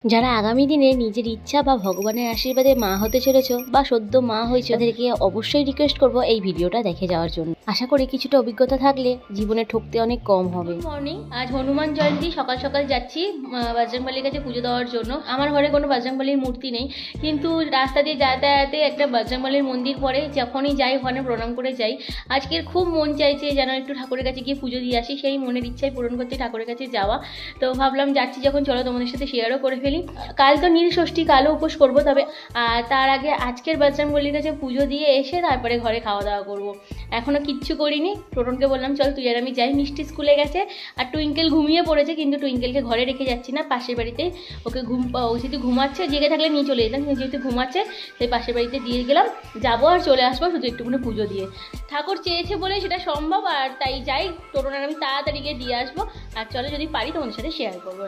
যারা আগামী দিনে নিজের ইচ্ছা বা ভগবানের আশীর্বাদে মা হতে চলেছো বা সদ্য মা হয়েছে তাদেরকে অবশ্যই রিকোয়েস্ট করব এই ভিডিওটা দেখে যাওয়ার জন্য। আশা করি কিছুটা অভিজ্ঞতা থাকলে জীবনে ঠকতে অনেক কম হবে। গুড মর্নিং, আজ হনুমান জয়ন্তী। সকাল সকাল যাচ্ছি বজরংবলীর কাছে পুজো দেওয়ার জন্য। আমার ঘরে কোনো বজরংবলীর মূর্তি নেই, কিন্তু রাস্তা দিয়ে যাতায়াতে একটা বজরংবলীর মন্দির পড়ে, যখনই যাই ওখানে প্রণাম করে যাই। আজকের খুব মন চাইছে যেন একটু ঠাকুরের কাছে গিয়ে পুজো দিয়ে আসি, সেই মনের ইচ্ছাই পূরণ করতে ঠাকুরের কাছে যাওয়া। তো ভাবলাম যাচ্ছি যখন, চলো তোমাদের সাথে শেয়ারও করে ফেলি। কাল তো নীল ষষ্ঠী, কালও উপোস করবো, তবে তার আগে আজকের বজরংবলীর কাছে পুজো দিয়ে এসে তারপরে ঘরে খাওয়া দাওয়া করবো। এখনও কিচ্ছু করিনি। টোটনকে বললাম চল তুই আর আমি যাই। মিষ্টি স্কুলে গেছে আর টুইঙ্কেল ঘুমিয়ে পড়েছে, কিন্তু টুইঙ্কেলকে ঘরে রেখে যাচ্ছি না, পাশের বাড়িতে ওকে ও যেহেতু ঘুমাচ্ছে, জেগে থাকলে নিয়ে চলে যেতাম, কিন্তু যেহেতু ঘুমাচ্ছে তাই পাশের বাড়িতে দিয়ে গেলাম। যাবো আর চলে আসবো শুধু একটুখানি পুজো দিয়ে। ঠাকুর চেয়েছে বলে সেটা সম্ভব, আর তাই যাই। টোটন আর আমি তাড়াতাড়ি গিয়ে দিয়ে আসবো, আর চলো যদি পারি তোমাদের সাথে শেয়ার করবো।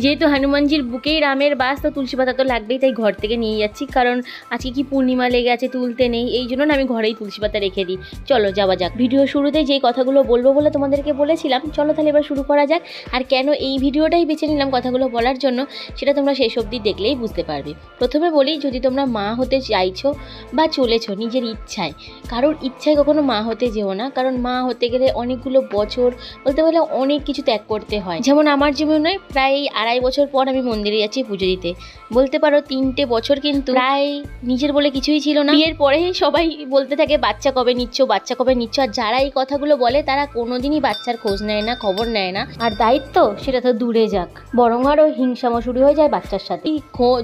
যেহেতু হনুমানজির বুকেই রামের বাস, তো তুলসী পাতা তো লাগবেই, তাই ঘর থেকে নিয়ে যাচ্ছি। কারণ আজকে কি পূর্ণিমা লেগে আছে, তুলতে নেই, এই জন্য না আমি ঘরেই তুলসী পাতা রেখে দিই। চলো যাওয়া যাক। ভিডিও শুরুতে যেই কথাগুলো বলবো বলে তোমাদেরকে বলেছিলাম, চলো তাহলে এবার শুরু করা যাক। আর কেন এই ভিডিওটাই বেছে নিলাম কথাগুলো বলার জন্য, সেটা তোমরা শেষ অবধি দেখলেই বুঝতে পারবে। প্রথমে বলি, যদি তোমরা মা হতে চাইছো বা চলেছো নিজের ইচ্ছায়, কারোর ইচ্ছায় কখনো মা হতে যেও না। কারণ মা হতে গেলে অনেকগুলো বছর, বলতে পারলে অনেক কিছু ত্যাগ করতে হয়। যেমন আমার জীবনে প্রায় 2.5 বছর পর আমি মন্দিরে যাচ্ছি পুজো দিতে। বলতে পারো 3টে বছর কিন্তু প্রায় নিজের বলে কিছুই ছিল না। বিয়ের পরেই সবাই বলতে থাকে বাচ্চা কবে নিচ্ছ, বাচ্চা কবে নিচ্ছ। আর যারা এই কথাগুলো বলে তারা কোনোদিনই বাচ্চার খোঁজ নেয় না, খবর নেয় না। আর দায়িত্ব সেটা তো দূরে যাক, বরং আরও হিংসামো শুরু হয়ে যায় বাচ্চার সাথে।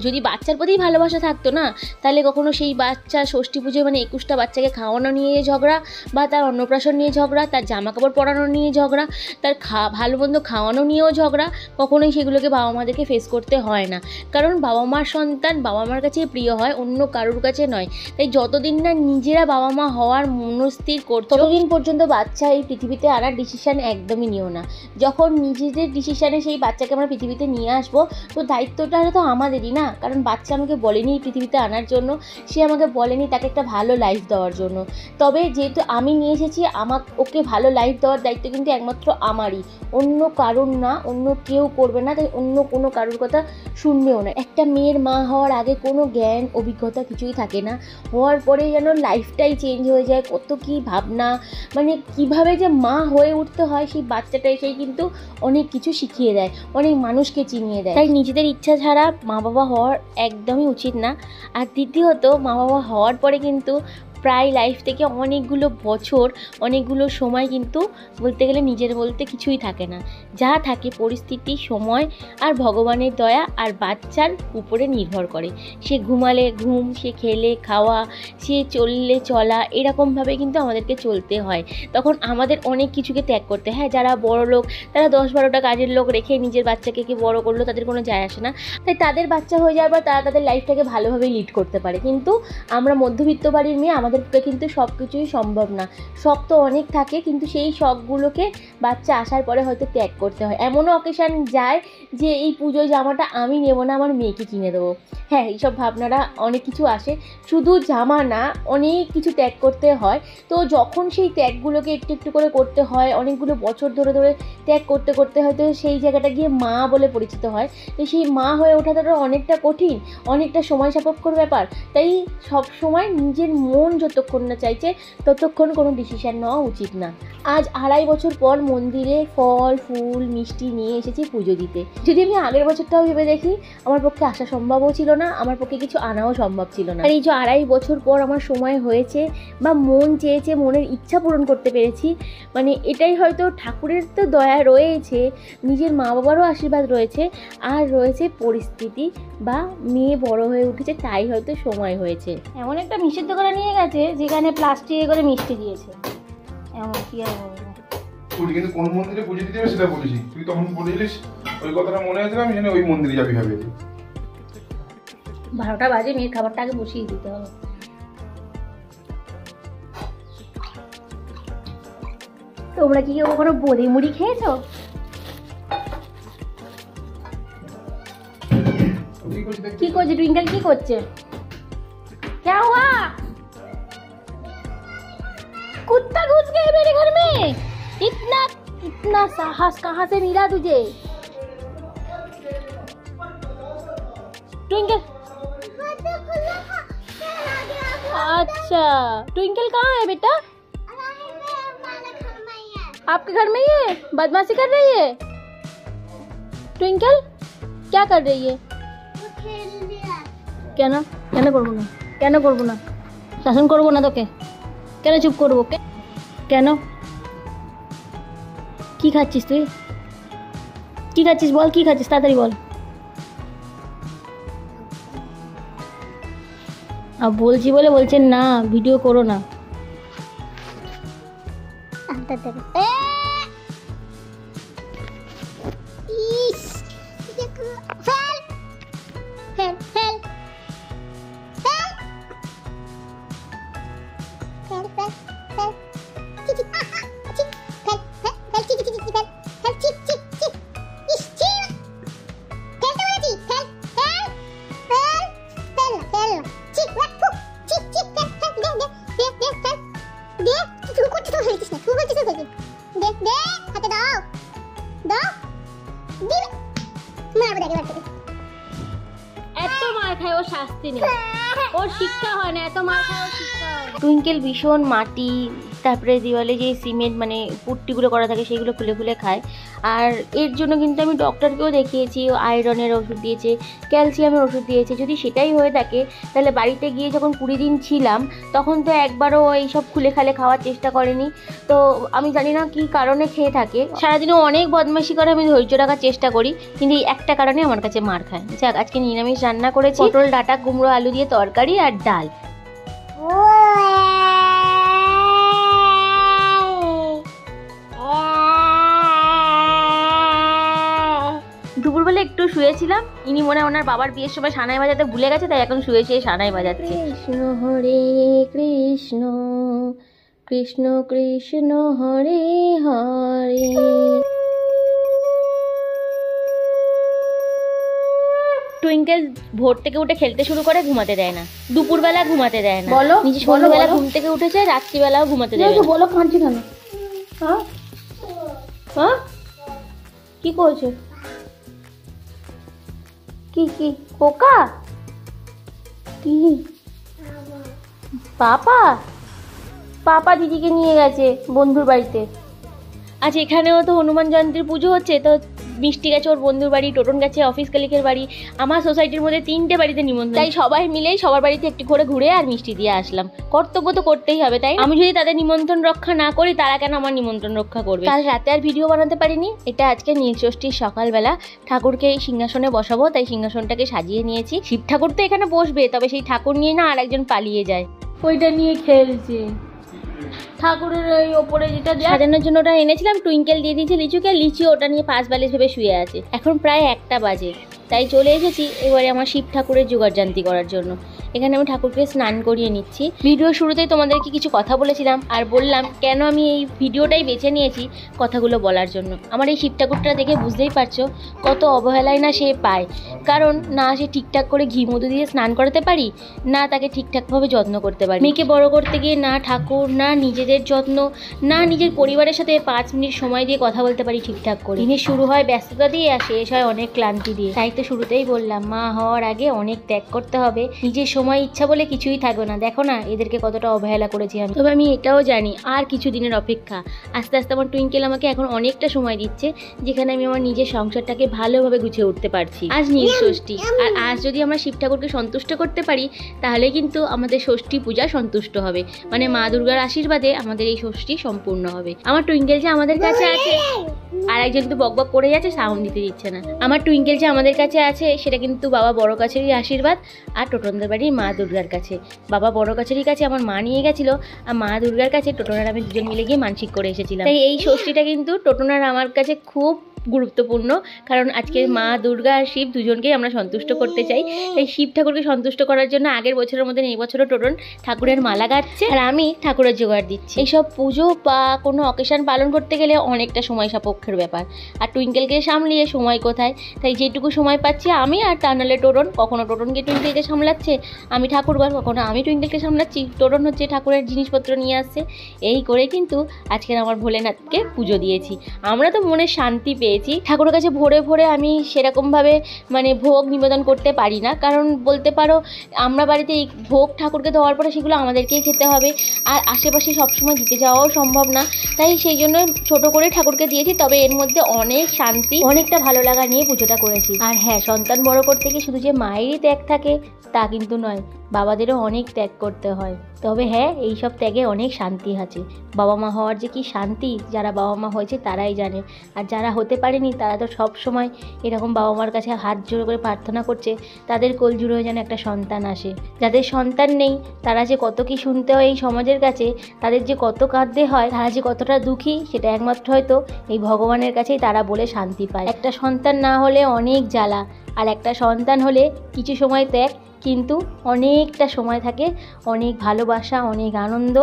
যদি বাচ্চার প্রতি ভালোবাসা থাকতো না, তাহলে কখনো সেই বাচ্চা ষষ্ঠী পুজোয় মানে 21টা বাচ্চাকে খাওয়ানো নিয়ে ঝগড়া, বা তার অন্নপ্রাশন নিয়ে ঝগড়া, তার জামা কাপড় পরানো নিয়ে ঝগড়া, তার ভালো মন্দ খাওয়ানো নিয়েও ঝগড়া, কখনোই সেগুলোকে বাবা মাদেরকে ফেস করতে হয় না। কারণ বাবা মার সন্তান বাবা মার কাছে প্রিয় হয়, অন্য কারোর কাছে নয়। তাই যতদিন না নিজেরা বাবা মা হওয়ার মনস্থির করছো, ততদিন পর্যন্ত বাচ্চা এই পৃথিবীতে আনার ডিসিশন একদমই নিও না। যখন নিজেদের ডিসিশনে সেই বাচ্চাকে আমরা পৃথিবীতে নিয়ে আসবো, তো দায়িত্বটা তো আমাদেরই না। কারণ বাচ্চা আমাকে বলেনি এই পৃথিবীতে আনার জন্য, সে আমাকে বলেনি তাকে একটা ভালো লাইফ দেওয়ার জন্য। তবে যেহেতু আমি নিয়ে এসেছি, ওকে ভালো লাইফ দেওয়ার দায়িত্ব কিন্তু একমাত্র আমারই, অন্য কারণ না, অন্য কেউ করবে না। তাই অন্য কোনো কারোর কথা শুনবেও না। একটা মেয়ের মা হওয়ার আগে কোনো জ্ঞান অভিজ্ঞতা কিছুই থাকে না, হওয়ার পরে যেন লাইফটাই চেঞ্জ হয়ে যায়। কত কি ভাবনা, মানে কিভাবে যে মা হয়ে উঠতে হয়, সেই বাচ্চাটা এসেই কিন্তু অনেক কিছু শিখিয়ে দেয়, অনেক মানুষকে চিনিয়ে দেয়। তাই নিজেদের ইচ্ছা ছাড়া মা বাবা হওয়ার একদমই উচিত না। আর দ্বিতীয়ত, মা বাবা হওয়ার পরে কিন্তু প্রায় লাইফ থেকে অনেকগুলো বছর, অনেকগুলো সময় কিন্তু বলতে গেলে নিজের বলতে কিছুই থাকে না। যা থাকে পরিস্থিতি, সময় আর ভগবানের দয়া আর বাচ্চার উপরে নির্ভর করে। সে ঘুমালে ঘুম, সে খেলে খাওয়া, সে চললে চলা, এরকমভাবে কিন্তু আমাদেরকে চলতে হয়। তখন আমাদের অনেক কিছুকে ত্যাগ করতে হয়। যারা বড় লোক, তারা 10-12টা কাজের লোক রেখে নিজের বাচ্চাকে কি বড় করলো, তাদের কোনো যায় আসে না। তাই তাদের বাচ্চা হয়ে যাওয়ার পর তারা তাদের লাইফটাকে ভালোভাবে লিড করতে পারে। কিন্তু আমরা মধ্যবিত্ত বাড়ির মেয়ে, আমাদের পক্ষে কিন্তু সব কিছুই সম্ভব না। শখ তো অনেক থাকে, কিন্তু সেই শখগুলোকে বাচ্চা আসার পরে হয়তো ত্যাগ করতে হয়। এমনও অকেশান যায় যে এই পুজোয় জামাটা আমি নেব না, আমার মেয়েকে কিনে দেবো। হ্যাঁ, এইসব ভাবনারা অনেক কিছু আসে। শুধু জামা না, অনেক কিছু ত্যাগ করতে হয়। তো যখন সেই ত্যাগগুলোকে একটু একটু করে করতে হয়, অনেকগুলো বছর ধরে ধরে ত্যাগ করতে করতে হয়তো সেই জায়গাটা গিয়ে মা বলে পরিচিত হয়। তো সেই মা হয়ে ওঠাটা অনেকটা কঠিন, অনেকটা সময় সাপেক্ষর ব্যাপার। তাই সব সময় নিজের মন যতক্ষণ না চাইছে ততক্ষণ কোনো ডিসিশন নেওয়া উচিত না। আজ 2.5 বছর পর মন্দিরে ফল ফুল মিষ্টি নিয়ে এসেছি পুজো দিতে। যদি আমি আগের বছরটাও ভেবে দেখি, আমার পক্ষে আসা সম্ভবও ছিল না, আমার পক্ষে কিছু আনাও সম্ভব ছিল না। আর এই যে 2.5 বছর পর আমার সময় হয়েছে বা মন চেয়েছে, মনের ইচ্ছা পূরণ করতে পেরেছি, মানে এটাই হয়তো ঠাকুরের তো দয়া রয়েছে, নিজের মা বাবারও আশীর্বাদ রয়েছে, আর রয়েছে পরিস্থিতি বা মেয়ে বড় হয়ে উঠেছে, তাই হয়তো সময় হয়েছে। এমন একটা নিষিদ্ধ করে নিয়ে গেছে যেখানে প্লাস্টিকে করে মিষ্টি দিয়েছে। এমন কি আর বলবো, তুই কিন্তু কোন মন্দিরে পুজো দিতে হবে সেটা বলেছি। তুই তখন বলেছিলিস, ওই কথাটা মনে আছে, আমি জানি ওই মন্দিরে যাবি ভাবে। 12টা বাজে, মেয়ের খাবারটা আগে বসিয়ে দিতে হবে। তোমরা কি কেউ কখনো বোঁদে মুড়ি খেয়েছো? কি করছে টুইঙ্কেল, কি করছে? क्या हुआ? कुत्ता घुस गया मेरे घर में। इतना साहस कहाँ से मिला तुझे? ट्विंकल। अच्छा ट्विंकल कहाँ है बेटा? आपके घर में ही है? बदमाशी कर रही है ट्विंकल? क्या कर रही है? क्या ना করব না কেন করব না শাসন করব না তোকে কেন চুপ করব কেন কি খাচ্ছিস তুই কি খাচ্ছিস বল কি খাচ্ছিস তাড়াতাড়ি বল अब बोलছি বলে বলছেন না ভিডিও করো না টুইঙ্কেল ভীষণ মাটি তারপরে দেওয়ালে যে সিমেন্ট মানে পুট্টিগুলো করা থাকে সেগুলো খুলে খুলে খায় আর এর জন্য কিন্তু আমি ডক্টরকেও দেখিয়েছি আয়রনের ওষুধ দিয়েছে ক্যালসিয়ামের ওষুধ দিয়েছে যদি সেটাই হয়ে থাকে তাহলে বাড়িতে গিয়ে যখন 20 দিন ছিলাম তখন তো একবারও এইসব খুলে খালে খাওয়ার চেষ্টা করেনি তো আমি জানি না কি কারণে খেয়ে থাকে সারাদিনে অনেক বদমাইশি করে আমি ধৈর্য রাখার চেষ্টা করি কিন্তু এই একটা কারণে আমার কাছে মার খায় যাক আজকে নিরামিষ রান্না করেছি পটল ডাঁটা কুমড়ো আলু দিয়ে তরকারি আর ডাল দুপুরবেলা একটু শুয়েছিলাম ইনি মনে হয় ওনার বাবার বিয়ের সময় সানাই বাজাতে ভুলে গেছে তাই এখন শুয়ে শুয়ে সানাই বাজাচ্ছে কৃষ্ণ হরে কৃষ্ণ কৃষ্ণ কৃষ্ণ হরে হরে টুইঙ্কেল ভোর থেকে উঠে খেলতে শুরু করে ঘুমাতে দেয় না দুপুরবেলা ঘুমাতে দেয় না বলো নিজে সন্ধ্যাবেলা ঘুম থেকে উঠেছে রাত্রিবেলাও ঘুমাতে দেয় না বলো কাঁদছি কেন হ্যাঁ হ্যাঁ কি করছো কি কি কোকা কি পাপা পাপা দিদিকে নিয়ে গেছে বন্ধুর বাড়িতে আজ এখানেও তো হনুমান জয়ন্তীর পুজো হচ্ছে তো মিষ্টি গেছে ওর বন্ধুর বাড়ি টোটন গেছে অফিস কালিকের বাড়ি আমার সোসাইটির মধ্যে 3টে বাড়িতে নিমন্ত্রণ তাই সবাই মিলেই সবার বাড়িতে একটু করে ঘুরে আর মিষ্টি দিয়ে আসলাম কর্তব্য তো করতেই হবে তাই আমি যদি তাদের নিমন্ত্রণ রক্ষা না করি তারা কেন আমার নিমন্ত্রণ রক্ষা করবে কাল রাতে আর ভিডিও বানাতে পারিনি এটা আজকে নীলষষ্ঠীর সকালবেলা ঠাকুরকে এই সিংহাসনে বসাবো তাই সিংহাসনটাকে সাজিয়ে নিয়েছি শিব ঠাকুর তো এখানে বসবে তবে সেই ঠাকুর নিয়ে না আর একজন পালিয়ে যায় ওইটা নিয়ে খেলছে ঠাকুরের ওই ওপরে যেটা সাজানোর জন্য ওটা এনেছিলাম টুইঙ্কেল দিয়ে দিয়েছে লিচুকে লিচু ওটা নিয়ে 5 বালিশ ভেবে শুয়ে আছে এখন প্রায় 1টা বাজে তাই চলে এসেছি এবারে আমার শিব ঠাকুরের জোগাড়জান্তি করার জন্য এখানে আমি ঠাকুরকে স্নান করিয়ে নিচ্ছি ভিডিও শুরুতেই তোমাদেরকে কিছু কথা বলেছিলাম আর বললাম কেন আমি এই ভিডিওটাই বেছে নিয়েছি কথাগুলো বলার জন্য আমার এই শিব ঠাকুরটা দেখে বুঝতেই পারছো কত অবহেলায় না সে পায় কারণ না সে ঠিকঠাক করে ঘি মধু দিয়ে স্নান করাতে পারি না তাকে ঠিকঠাকভাবে যত্ন করতে পারি মেয়েকে বড় করতে গিয়ে না ঠাকুর না নিজেদের যত্ন না নিজের পরিবারের সাথে 5 মিনিট সময় দিয়ে কথা বলতে পারি ঠিকঠাক করে দিনের শুরু হয় ব্যস্ততা দিয়ে আর শেষ হয় অনেক ক্লান্তি দিয়ে তাই তো শুরুতেই বললাম মা হওয়ার আগে অনেক ত্যাগ করতে হবে নিজের সময় ইচ্ছা বলে কিছুই থাকবে না দেখো না এদেরকে কতটা অবহেলা করেছি আমি তবে আমি এটাও জানি আর কিছু দিনের অপেক্ষা আস্তে আস্তে আমার টুইঙ্কেল আমাকে এখন অনেকটা সময় দিচ্ছে যেখানে আমি আমার নিজের সংসারটাকে ভালোভাবে গুছিয়ে উঠতে পারছি আজ নীলষষ্ঠী আর আজ যদি আমরা শিব ঠাকুরকে সন্তুষ্ট করতে পারি তাহলে কিন্তু আমাদের ষষ্ঠী পূজা সন্তুষ্ট হবে মানে মা দুর্গার আশীর্বাদে আমাদের এই ষষ্ঠী সম্পূর্ণ হবে আমার টুইঙ্কেল যে আমাদের কাছে আছে আর একজন কিন্তু বকবক করে যাচ্ছে সাউন্ড দিতে দিচ্ছে না আমার টুইঙ্কেল যে আমাদের কাছে আছে সেটা কিন্তু বাবা বড় কাছেরই আশীর্বাদ আর টোটনদের বাড়ির মা দুর্গার কাছে বাবা বড় কাছেরই কাছে আমার মা নিয়ে গেছিল আর মা দুর্গার কাছে টোটনার আমি দুজন মিলে গিয়ে মানসিক করে এসেছিলাম তাই এই ষষ্ঠীটা কিন্তু টোটনার আমার কাছে খুব গুরুত্বপূর্ণ কারণ আজকে মা দুর্গা আর শিব দুজনকেই আমরা সন্তুষ্ট করতে চাই তাই শিব ঠাকুরকে সন্তুষ্ট করার জন্য আগের বছরের মধ্যে এই বছরও টোটন ঠাকুরের মালা গাচ্ছে আর আমি ঠাকুরের জোগাড় দিচ্ছি এইসব পুজো বা কোনো অকেশন পালন করতে গেলে অনেকটা সময় সাপেক্ষের ব্যাপার আর টুইঙ্কেলকে সামলিয়ে সময় কোথায় তাই যেটুকু সময় পাচ্ছি আমি আর তা নাহলে টোটন কখনো টোটনকে টুইঙ্কেলকে সামলাচ্ছে আমি ঠাকুরবার কখনো আমি টুইঙ্কেলকে সামলাচ্ছি টোটন হচ্ছে ঠাকুরের জিনিসপত্র নিয়ে আসছে এই করে কিন্তু আজকের আমার ভোলেনাথকে পুজো দিয়েছি আমরা তো মনে শান্তি পেয়ে পেয়েছি। ঠাকুরের কাছে ভোরে ভোরে আমি সেরকমভাবে মানে ভোগ নিবেদন করতে পারি না, কারণ বলতে পারো আমরা বাড়িতে এই ভোগ ঠাকুরকে দেওয়ার পরে সেগুলো আমাদেরকেই খেতে হবে, আর আশেপাশে সবসময় দিতে যাওয়াও সম্ভব না। তাই সেই জন্য ছোট করে ঠাকুরকে দিয়েছি, তবে এর মধ্যে অনেক শান্তি, অনেকটা ভালো লাগা নিয়ে পুজোটা করেছি। আর হ্যাঁ, সন্তান বড় করতে গিয়ে শুধু যে মায়েরই ত্যাগ থাকে তা কিন্তু নয়, বাবাদেরও অনেক ত্যাগ করতে হয়। তবে হ্যাঁ, এইসব ত্যাগে অনেক শান্তি আছে। বাবা মা হওয়ার যে কি শান্তি, যারা বাবা মা হয়েছে তারাই জানে। আর যারা হতে পারেনি তারা তো সব সময় এরকম বাবা মার কাছে হাত জোড় করে প্রার্থনা করছে তাদের কোল জুড়েও যেন একটা সন্তান আসে। যাদের সন্তান নেই তারা যে কত কি শুনতে হয় এই সমাজের কাছে, তাদের যে কত কাঁদতে হয়, তারা যে কতটা দুঃখী, সেটা একমাত্র হয়তো এই ভগবানের কাছেই তারা বলে শান্তি পায়। একটা সন্তান না হলে অনেক জ্বালা, আর একটা সন্তান হলে কিছু সময় ত্যাগ, কিন্তু অনেকটা সময় থাকে অনেক ভালোবাসা, অনেক আনন্দ,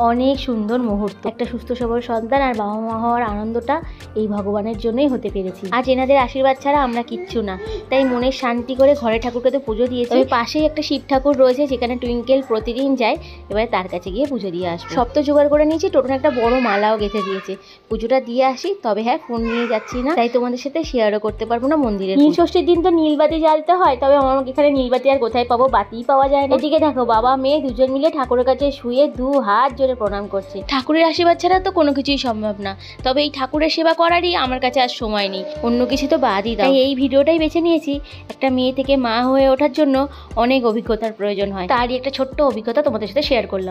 অনেক সুন্দর মুহূর্ত। একটা সুস্থ সবল সন্তান আর বাবা মা হওয়ার আনন্দটা এই ভগবানের জন্যই হতে পেরেছি। আজ এনাদের আশীর্বাদ ছাড়া আমরা কিচ্ছু না। তাই মনের শান্তি করে ঘরে ঠাকুরকে তো পুজো দিয়েছি। তবে পাশেই একটা শিব ঠাকুর রয়েছে যেখানে টুইঙ্কেল প্রতিদিন যায়, এবারে তার কাছে গিয়ে পুজো দিয়ে আসবো। সব তো জোগাড় করে নিয়েছি, টোটন একটা বড় মালাও গেঁথে দিয়েছে। পুজোটা দিয়ে আসি। তবে হ্যাঁ, ফোন নিয়ে যাচ্ছি না, তাই তোমাদের সাথে শেয়ারও করতে পারবো না মন্দিরে। নীল ষষ্ঠীর দিন তো নীলবাতি জ্বালতে হয়, তবে আমার এখানে নীলবাতি আর কোথায় পাবো, বাতিই পাওয়া যায় না। এদিকে দেখো, বাবা মেয়ে দুজন মিলে ঠাকুরের কাছে শুয়ে 2 হাত জোরে প্রণাম করছে। ঠাকুরের আশীর্বাদ ছাড়া তো কোনো কিছুই সম্ভব না। তবে এই ঠাকুরের সেবা করারই আমার কাছে আর সময় নেই, অন্য কিছু তো বাদই দাও। এই ভিডিওটাই বেছে নিয়েছি। একটা মেয়ে থেকে মা হয়ে ওঠার জন্য অনেক অভিজ্ঞতার প্রয়োজন হয়, তারই একটা ছোট্ট অভিজ্ঞতা তোমাদের সাথে শেয়ার করলাম।